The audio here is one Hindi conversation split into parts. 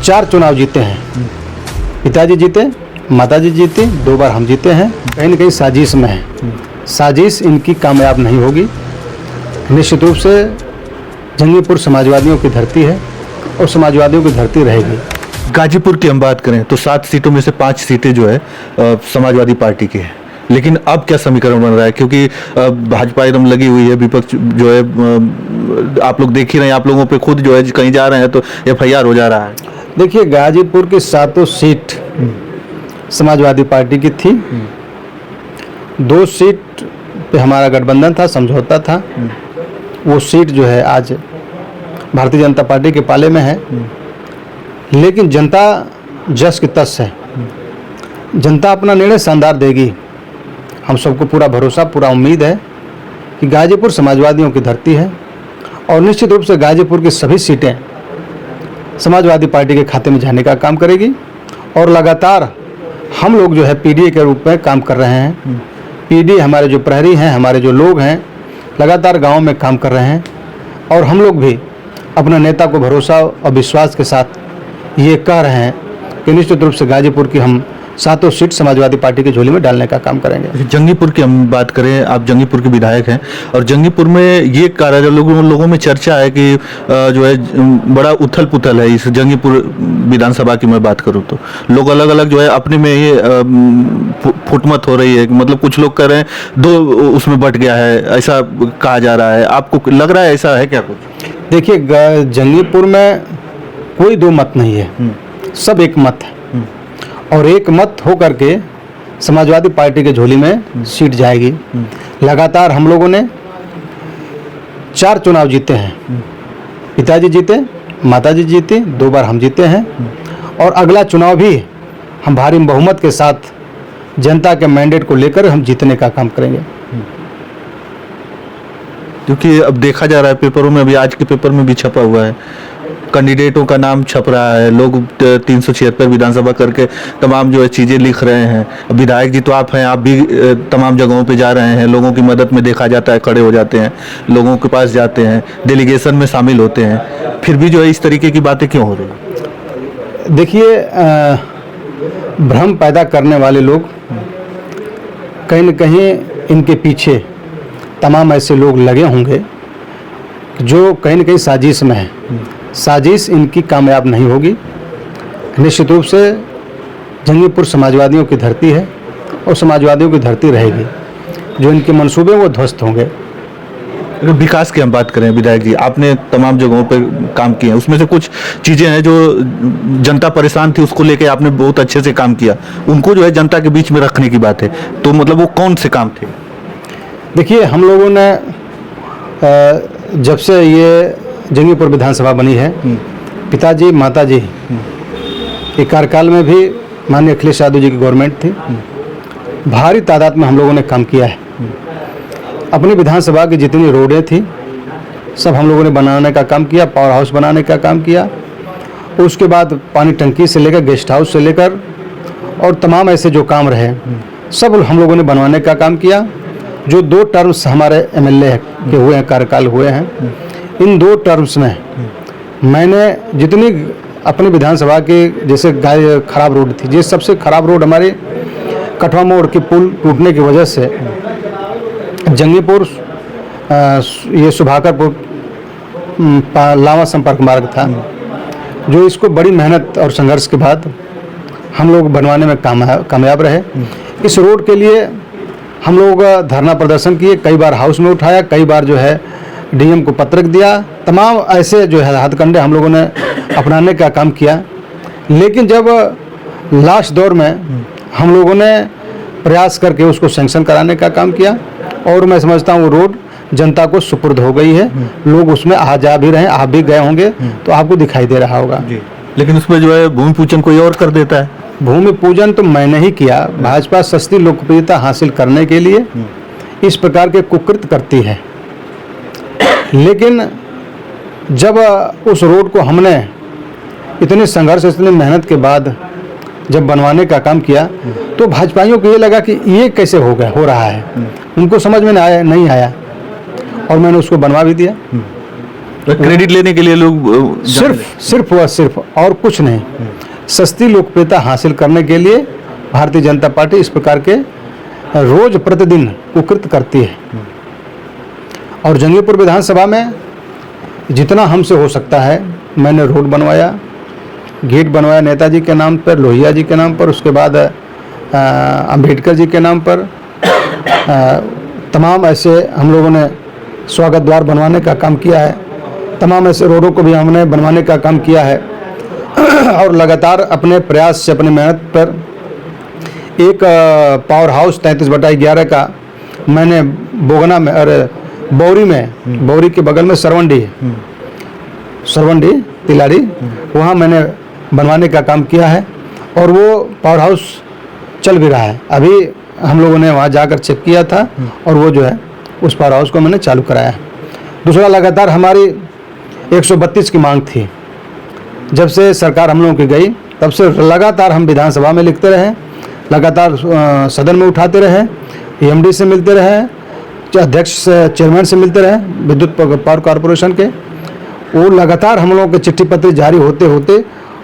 4 चुनाव जीते हैं। पिताजी जीते, माताजी जीते, 2 बार हम जीते हैं। कहीं न कहीं साजिश में है। साजिश इनकी कामयाब नहीं होगी। निश्चित रूप से जंगीपुर समाजवादियों की धरती है और समाजवादियों की धरती रहेगी। गाजीपुर की हम बात करें तो 7 सीटों में से 5 सीटें जो है समाजवादी पार्टी की है, लेकिन अब क्या समीकरण बन रहा है? क्योंकि भाजपा एकदम लगी हुई है, विपक्ष जो है आप लोग देख ही रहे हैं, आप लोगों पे खुद जो है कहीं जा रहे हैं तो FIR हो जा रहा है। देखिए, गाजीपुर की 7 सीट समाजवादी पार्टी की थी। 2 सीट पे हमारा गठबंधन था, समझौता था। वो सीट जो है आज भारतीय जनता पार्टी के पाले में है। लेकिन जनता जस की तस है। जनता अपना निर्णय शानदार देगी। हम सबको पूरा भरोसा, पूरा उम्मीद है कि गाजीपुर समाजवादियों की धरती है और निश्चित रूप से गाजीपुर की सभी सीटें समाजवादी पार्टी के खाते में जाने का काम करेगी। और लगातार हम लोग जो है PDA के रूप में काम कर रहे हैं। PD हमारे जो प्रहरी हैं, हमारे जो लोग हैं, लगातार गाँव में काम कर रहे हैं। और हम लोग भी अपने नेता को भरोसा और विश्वास के साथ ये कह रहे हैं कि निश्चित रूप से गाजीपुर की हम 7 सीट समाजवादी पार्टी की झोली में डालने का काम करेंगे। जंगीपुर की हम बात करें, आप जंगीपुर के विधायक हैं और जंगीपुर में ये कार्य लोगों में चर्चा है कि जो है बड़ा उथल पुथल है इस जंगीपुर विधानसभा की मैं बात करूं तो लोग अलग अलग जो है अपने में ये फुटमत हो रही है। मतलब कुछ लोग कह रहे हैं 2 उसमें बट गया है, ऐसा कहा जा रहा है। आपको लग रहा है ऐसा है क्या कुछ? देखिए, जंगीपुर में कोई 2 मत नहीं है, सब एक मत है। और एक मत हो करके समाजवादी पार्टी के झोली में सीट जाएगी। लगातार हम लोगों ने 4 चुनाव जीते हैं। पिताजी जीते, माताजी जीते, 2 बार हम जीते हैं। और अगला चुनाव भी हम भारी बहुमत के साथ जनता के मैंडेट को लेकर हम जीतने का काम करेंगे। क्योंकि अब देखा जा रहा है पेपरों में, अभी आज के पेपर में भी छपा हुआ है, कैंडिडेटों का नाम छप रहा है। लोग 376 विधानसभा करके तमाम जो है चीज़ें लिख रहे हैं। विधायक जी तो आप हैं, आप भी तमाम जगहों पे जा रहे हैं, लोगों की मदद में देखा जाता है, खड़े हो जाते हैं, लोगों के पास जाते हैं, डेलीगेशन में शामिल होते हैं, फिर भी जो है इस तरीके की बातें क्यों हो रही हैं? देखिए, भ्रम पैदा करने वाले लोग कहीं न कहीं इनके पीछे तमाम ऐसे लोग लगे होंगे जो कहीं न कहीं साजिश में है। साजिश इनकी कामयाब नहीं होगी। निश्चित रूप से जंगीपुर समाजवादियों की धरती है और समाजवादियों की धरती रहेगी। जो इनके मंसूबे वो ध्वस्त होंगे। अगर विकास की हम बात करें, विधायक जी आपने तमाम जगहों पर काम किए हैं, उसमें से कुछ चीज़ें हैं जो जनता परेशान थी, उसको लेके आपने बहुत अच्छे से काम किया, उनको जो है जनता के बीच में रखने की बात है, तो मतलब वो कौन से काम थे? देखिए, हम लोगों ने जब से ये जंगीपुर विधानसभा बनी है, पिताजी माताजी के कार्यकाल में भी माननीय अखिलेश यादव जी की गवर्नमेंट थी। भारी तादाद में हम लोगों ने काम किया है। अपनी विधानसभा की जितनी रोडें थी सब हम लोगों ने बनाने का काम किया, पावर हाउस बनाने का काम किया। उसके बाद पानी टंकी से लेकर गेस्ट हाउस से लेकर और तमाम ऐसे जो काम रहे सब हम लोगों ने बनवाने का काम किया। जो 2 टर्म्स हमारे MLA के हुए हैं, कार्यकाल हुए हैं, इन 2 टर्म्स में मैंने जितनी अपनी विधानसभा के, जैसे खराब रोड थी, जिस सबसे खराब रोड हमारे कठवा मोड़ के पुल टूटने की वजह से जंगीपुर ये सुभाकरपुर लावा संपर्क मार्ग था, जो इसको बड़ी मेहनत और संघर्ष के बाद हम लोग बनवाने में कामयाब रहे। इस रोड के लिए हम लोग धरना प्रदर्शन किए, कई बार हाउस में उठाया, कई बार जो है DM को पत्रक दिया। तमाम ऐसे जो है हथकंडे हम लोगों ने अपनाने का काम किया। लेकिन जब लास्ट दौर में हम लोगों ने प्रयास करके उसको सैंक्शन कराने का काम किया और मैं समझता हूँ वो रोड जनता को सुपुर्द हो गई है। लोग उसमें आ जा भी रहे हैं, आप भी गए होंगे तो आपको दिखाई दे रहा होगा। लेकिन उसमें जो है भूमि पूजन कोई और कर देता है। भूमि पूजन तो मैंने ही किया। भाजपा सस्ती लोकप्रियता हासिल करने के लिए इस प्रकार के कुकृत करती है। लेकिन जब उस रोड को हमने इतने संघर्ष, इतनी मेहनत के बाद जब बनवाने का काम किया तो भाजपाइयों को ये लगा कि ये कैसे हो रहा है। उनको समझ में नहीं आया और मैंने उसको बनवा भी दिया। क्रेडिट लेने के लिए लोग सिर्फ व सिर्फ और कुछ नहीं, सस्ती लोकप्रियता हासिल करने के लिए भारतीय जनता पार्टी इस प्रकार के रोज प्रतिदिन कुकृत करती है। और जंगीपुर विधानसभा में जितना हमसे हो सकता है मैंने रोड बनवाया, गेट बनवाया नेताजी के नाम पर, लोहिया जी के नाम पर, उसके बाद अंबेडकर जी के नाम पर, तमाम ऐसे हम लोगों ने स्वागत द्वार बनवाने का काम किया है, तमाम ऐसे रोडों को भी हमने बनवाने का काम किया है। और लगातार अपने प्रयास से, अपनी मेहनत पर एक पावर हाउस 33/11 का मैंने बोगना में और बौरी में, बौरी के बगल में सरवंडी तिलारी, वहाँ मैंने बनवाने का काम किया है और वो पावर हाउस चल भी रहा है। अभी हम लोगों ने वहाँ जाकर चेक किया था और वो जो है उस पावर हाउस को मैंने चालू कराया है। दूसरा, लगातार हमारी 132 की मांग थी। जब से सरकार हम लोगों की गई तब से लगातार हम विधानसभा में लिखते रहे, लगातार सदन में उठाते रहे, EMD से मिलते रहे, अध्यक्ष चेयरमैन से मिलते रहे विद्युत पावर कॉरपोरेशन के। वो लगातार हम लोगों के चिट्ठी पत्र जारी होते होते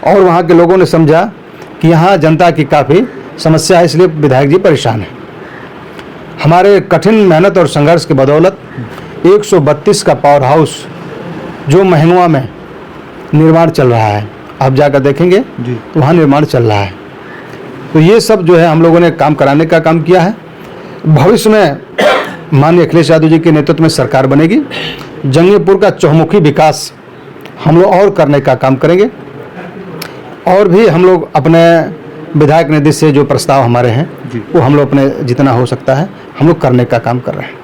और वहाँ के लोगों ने समझा कि यहाँ जनता की काफ़ी समस्या है, इसलिए विधायक जी परेशान हैं। हमारे कठिन मेहनत और संघर्ष के बदौलत 132 का पावर हाउस जो महंगवा में निर्माण चल रहा है, आप जाकर देखेंगे तो वहाँ निर्माण चल रहा है। तो ये सब जो है हम लोगों ने काम कराने का काम किया है। भविष्य में माननीय अखिलेश यादव जी के नेतृत्व में सरकार बनेगी, जंगीपुर का चहुमुखी विकास हम लोग और करने का काम करेंगे। और भी हम लोग अपने विधायक निधि से जो प्रस्ताव हमारे हैं वो हम लोग अपने जितना हो सकता है हम लोग करने का काम कर रहे हैं।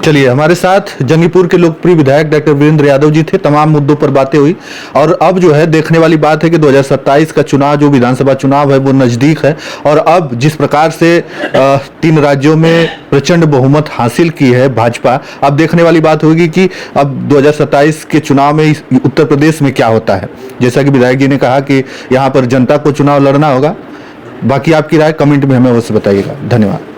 चलिए, हमारे साथ जंगीपुर के लोकप्रिय विधायक डॉक्टर वीरेंद्र यादव जी थे। तमाम मुद्दों पर बातें हुई और अब जो है देखने वाली बात है कि 2027 का चुनाव, जो विधानसभा चुनाव है, वो नजदीक है। और अब जिस प्रकार से 3 राज्यों में प्रचंड बहुमत हासिल की है भाजपा, अब देखने वाली बात होगी कि अब 2027 के चुनाव में उत्तर प्रदेश में क्या होता है। जैसा कि विधायक जी ने कहा कि यहाँ पर जनता को चुनाव लड़ना होगा। बाकी आपकी राय कमेंट में हमें अवश्य बताइएगा। धन्यवाद।